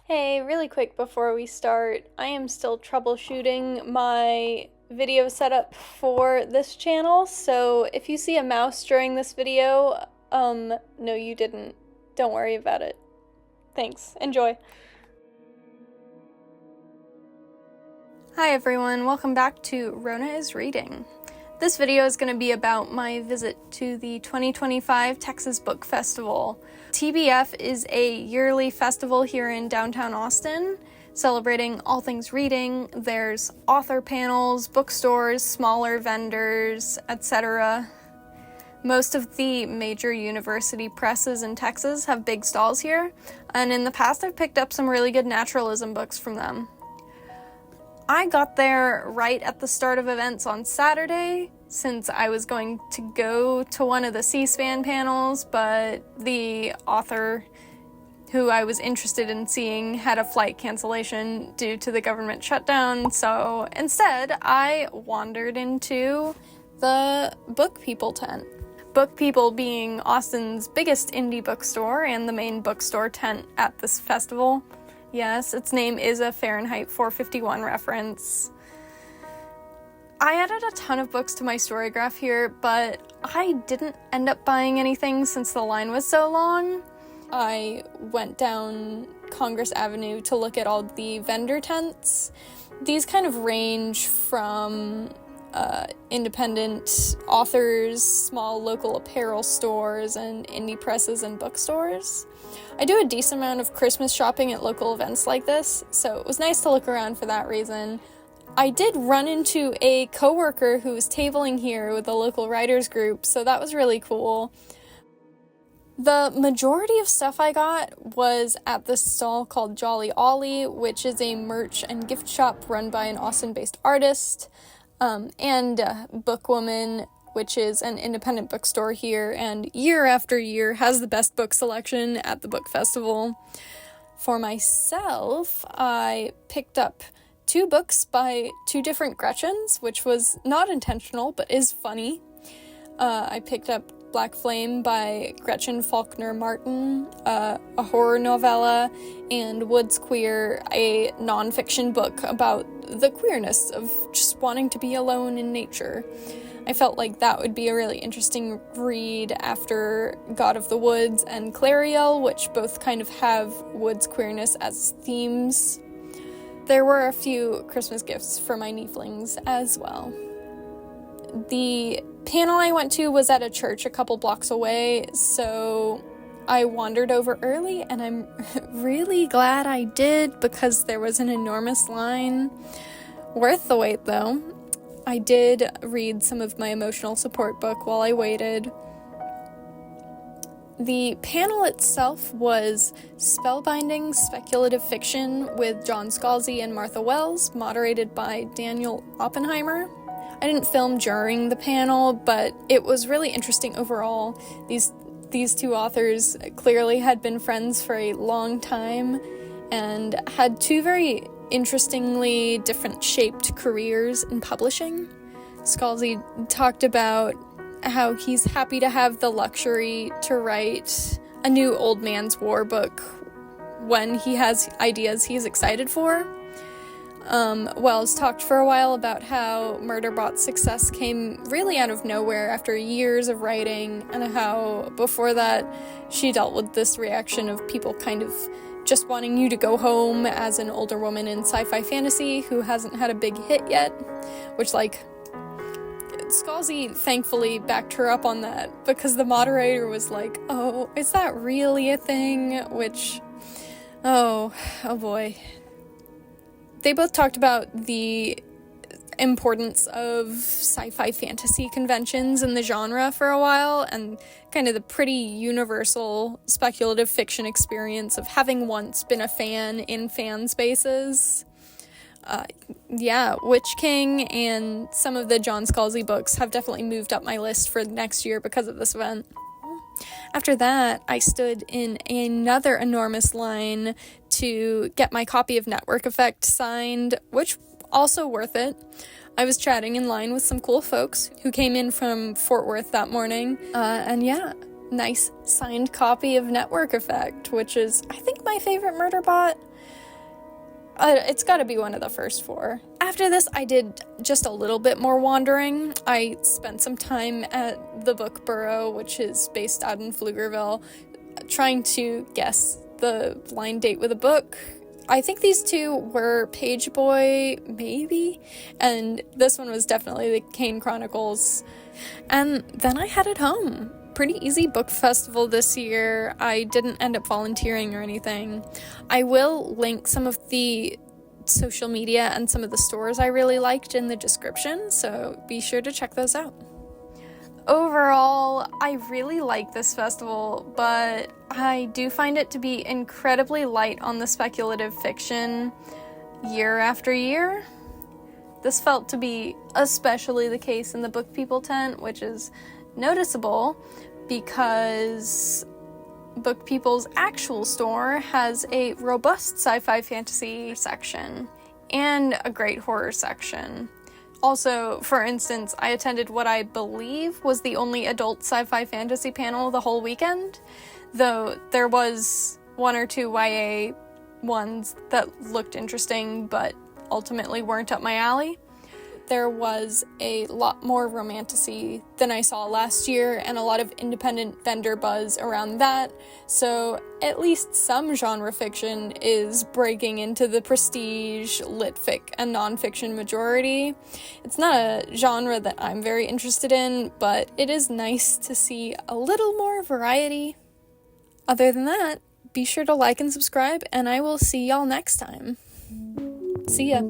Hey, really quick before we start, I am still troubleshooting my video setup for this channel, so if you see a mouse during this video, no you didn't. Don't worry about it. Thanks. Enjoy. Hi everyone, welcome back to Rona is Reading. This video is going to be about my visit to the 2025 Texas Book Festival. TBF is a yearly festival here in downtown Austin, celebrating all things reading. There's author panels, bookstores, smaller vendors, etc. Most of the major university presses in Texas have big stalls here, and in the past I've picked up some really good naturalism books from them. I got there right at the start of events on Saturday, since I was going to go to one of the C-SPAN panels, but the author who I was interested in seeing had a flight cancellation due to the government shutdown, so instead I wandered into the Book People tent. Book People being Austin's biggest indie bookstore and the main bookstore tent at this festival. Yes, its name is a Fahrenheit 451 reference. I added a ton of books to my Storygraph here, but I didn't end up buying anything since the line was so long. I went down Congress Avenue to look at all the vendor tents. These kind of range from independent authors, small local apparel stores, and indie presses and bookstores. I do a decent amount of Christmas shopping at local events like this, so it was nice to look around for that reason. I did run into a coworker who was tabling here with a local writers group, so that was really cool. The majority of stuff I got was at this stall called Jolly Ollie, which is a merch and gift shop run by an Austin-based artist, and Bookwoman, which is an independent bookstore here, and year after year has the best book selection at the book festival. For myself, I picked up 2 books by 2 different Gretchens, which was not intentional, but is funny. I picked up Black Flame by Gretchen Felker-Martin, a horror novella, and Woodsqueer, a non-fiction book about the queerness of just wanting to be alone in nature. I felt like that would be a really interesting read after God of the Woods and Clariel, which both kind of have woods queerness as themes. There were a few Christmas gifts for my nieflings as well. The panel I went to was at a church a couple blocks away, so I wandered over early, and I'm really glad I did because there was an enormous line. Worth the wait, though. I did read some of my emotional support book while I waited. The panel itself was spellbinding speculative fiction with John Scalzi and Martha Wells, moderated by Daniel Oppenheimer. I didn't film during the panel, but it was really interesting overall. These 2 authors clearly had been friends for a long time and had 2 very interestingly different shaped careers in publishing. Scalzi talked about how he's happy to have the luxury to write a new old man's war book when he has ideas he's excited for. Wells talked for a while about how Murderbot's success came really out of nowhere after years of writing, and how before that she dealt with this reaction of people kind of just wanting you to go home as an older woman in sci-fi fantasy who hasn't had a big hit yet, which, Scalzi thankfully backed her up on that, because the moderator was like, oh, is that really a thing? Which, oh boy. They both talked about the importance of sci-fi fantasy conventions in the genre for a while, and kind of the pretty universal speculative fiction experience of having once been a fan in fan spaces. Witch King and some of the John Scalzi books have definitely moved up my list for next year because of this event. After that, I stood in another enormous line to get my copy of Network Effect signed, which also worth it. I was chatting in line with some cool folks who came in from Fort Worth that morning, nice signed copy of Network Effect, which is, I think, my favorite Murderbot. It's gotta be one of the first 4. After this, I did just a little bit more wandering. I spent some time at the Book Burrow, which is based out in Pflugerville, trying to guess the blind date with a book. I think these 2 were Page Boy, maybe, and this one was definitely the Kane Chronicles. And then I headed home. Pretty easy book festival this year. I didn't end up volunteering or anything. I will link some of the social media and some of the stores I really liked in the description, so be sure to check those out. Overall, I really like this festival, but I do find it to be incredibly light on the speculative fiction year after year. This felt to be especially the case in the Book People tent, which is noticeable because Book People's actual store has a robust sci-fi fantasy section and a great horror section. Also, for instance, I attended what I believe was the only adult sci-fi fantasy panel the whole weekend, though there was 1 or 2 YA ones that looked interesting but ultimately weren't up my alley. There was a lot more romantasy than I saw last year, and a lot of independent vendor buzz around that, so at least some genre fiction is breaking into the prestige, lit fic, and nonfiction majority. It's not a genre that I'm very interested in, but it is nice to see a little more variety. Other than that, be sure to like and subscribe, and I will see y'all next time. See ya!